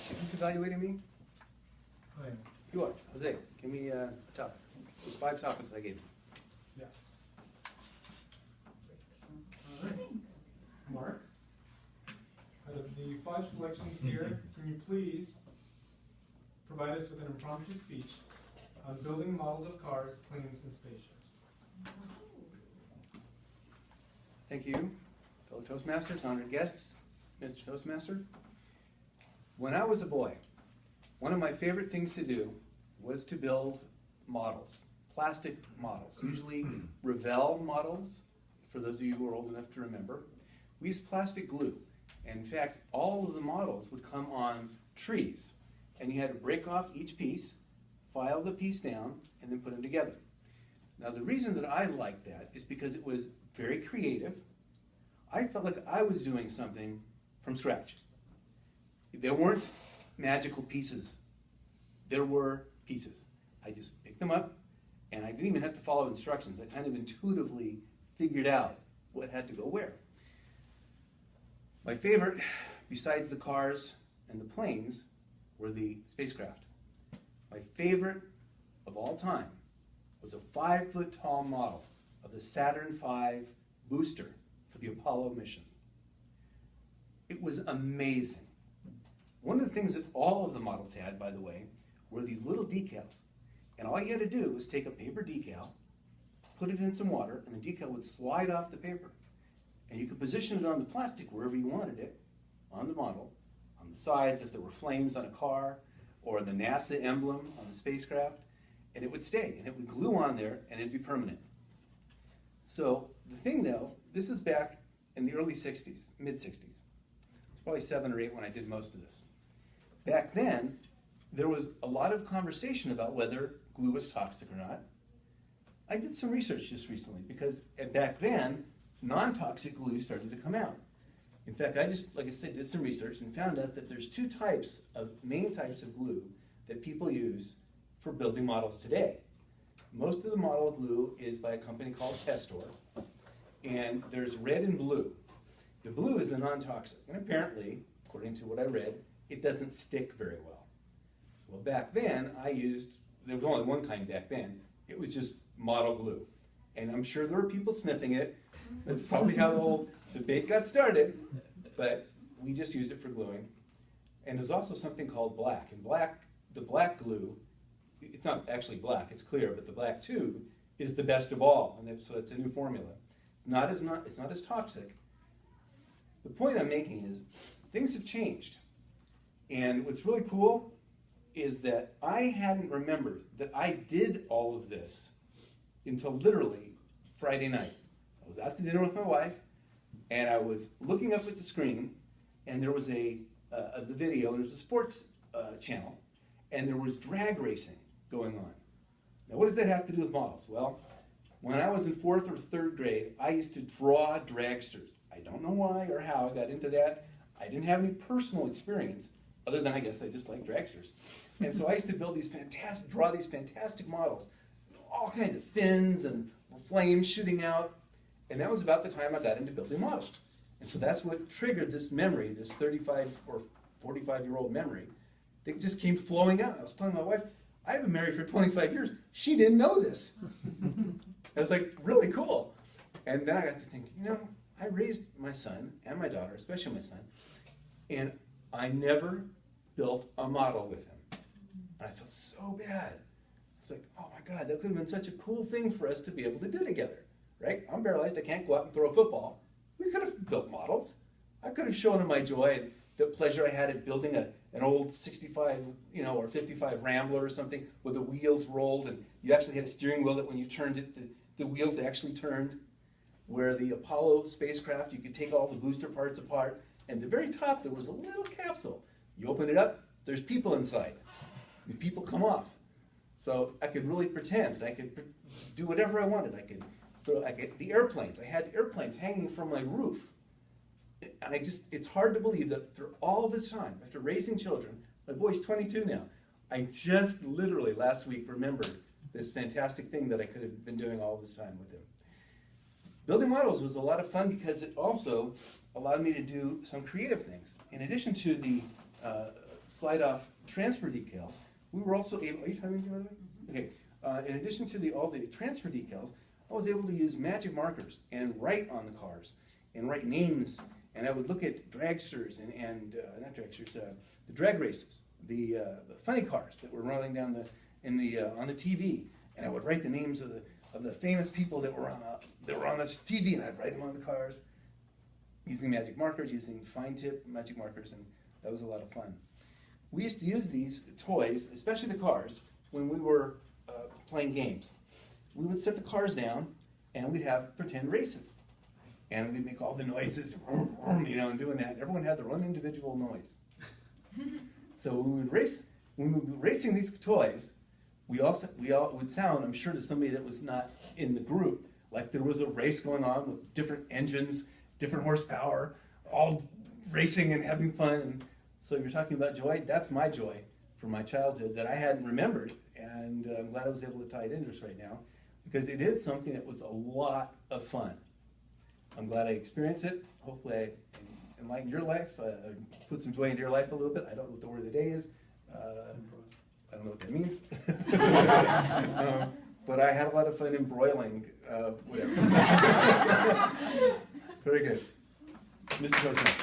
Who's evaluating me? I am. You are. Jose, give me a topic. There's 5 topics I gave you. Yes. All right. Mark, out of the 5 selections here, can you please provide us with an impromptu speech on building models of cars, planes, and spaceships? Thank you, fellow Toastmasters, honored guests, Mr. Toastmaster. When I was a boy, one of my favorite things to do was to build models, plastic models, usually Revell models, for those of you who are old enough to remember. We used plastic glue. And in fact, all of the models would come on trees. And you had to break off each piece, file the piece down, and then put them together. Now the reason that I liked that is because it was very creative. I felt like I was doing something from scratch. There weren't magical pieces. There were pieces. I just picked them up, and I didn't even have to follow instructions. I kind of intuitively figured out what had to go where. My favorite, besides the cars and the planes, were the spacecraft. My favorite of all time was a 5-foot-tall model of the Saturn V booster for the Apollo mission. It was amazing. One of the things that all of the models had, by the way, were these little decals. And all you had to do was take a paper decal, put it in some water, and the decal would slide off the paper. And you could position it on the plastic wherever you wanted it, on the model, on the sides if there were flames on a car, or the NASA emblem on the spacecraft, and it would stay, and it would glue on there, and it'd be permanent. So the thing though, this is back in the early 60s, mid-60s. It's probably 7 or 8 when I did most of this. Back then, there was a lot of conversation about whether glue was toxic or not. I did some research just recently because back then, non-toxic glue started to come out. In fact, I just, like I said, did some research and found out that there's 2 main types of glue that people use for building models today. Most of the model glue is by a company called Testor, and there's red and blue. The blue is a non-toxic, and apparently, according to what I read, it doesn't stick very well. Well, back then, there was only one kind back then. It was just model glue. And I'm sure there were people sniffing it. That's probably how the whole debate got started. But we just used it for gluing. And there's also something called black. And the black glue, it's not actually black, it's clear, but the black tube is the best of all. And so it's a new formula. It's not as toxic. The point I'm making is things have changed. And what's really cool is that I hadn't remembered that I did all of this until literally Friday night. I was out to dinner with my wife, and I was looking up at the screen, and there was the video, and there was a sports channel, and there was drag racing going on. Now, what does that have to do with models? Well, when I was in 4th or 3rd grade, I used to draw dragsters. I don't know why or how I got into that. I didn't have any personal experience, other than I guess I just like dragsters. And so I used to draw these fantastic models, all kinds of fins and flames shooting out. And that was about the time I got into building models. And so that's what triggered this memory, this 35 or 45-year-old memory that just came flowing out. I was telling my wife, I've been married for 25 years. She didn't know this. I was like, really cool. And then I got to think, I raised my son and my daughter, especially my son, and I never built a model with him. And I felt so bad. It's like, oh my God, that could have been such a cool thing for us to be able to do together, right? I'm paralyzed, I can't go out and throw a football. We could have built models. I could have shown him my joy and the pleasure I had at building an old 65, or 55 Rambler or something where the wheels rolled and you actually had a steering wheel that when you turned it, the wheels actually turned. Where the Apollo spacecraft, you could take all the booster parts apart, and at the very top there was a little capsule. You open it up, there's people inside. The people come off. So I could really pretend, and I could do whatever I wanted. The airplanes, I had airplanes hanging from my roof. And it's hard to believe that for all this time, after raising children, my boy's 22 now, I just literally last week remembered this fantastic thing that I could have been doing all this time with him. Building models was a lot of fun because it also allowed me to do some creative things. In addition to the slide off transfer decals, we were also able, are you timing me by the way? Okay, in addition to all the transfer decals, I was able to use magic markers and write on the cars and write names, and I would look at dragsters and not dragsters, the drag races, the funny cars that were running down on the TV, and I would write the names of the famous people that were on this TV, and I'd write them on the cars using magic markers, using fine tip magic markers, and that was a lot of fun. We used to use these toys, especially the cars, when we were playing games. We would set the cars down, and we'd have pretend races. And we'd make all the noises, you know, and doing that. Everyone had their own individual noise. So when we were racing these toys, we all would sound, I'm sure, to somebody that was not in the group, like there was a race going on with different engines, different horsepower, all racing and having fun. And so you're talking about joy? That's my joy from my childhood that I hadn't remembered, and I'm glad I was able to tie it into this right now, because it is something that was a lot of fun. I'm glad I experienced it. Hopefully I enlightened your life, put some joy into your life a little bit. I don't know what the word of the day is. I don't know what that means. But I had a lot of fun embroiling, whatever. Very good. Mr. President.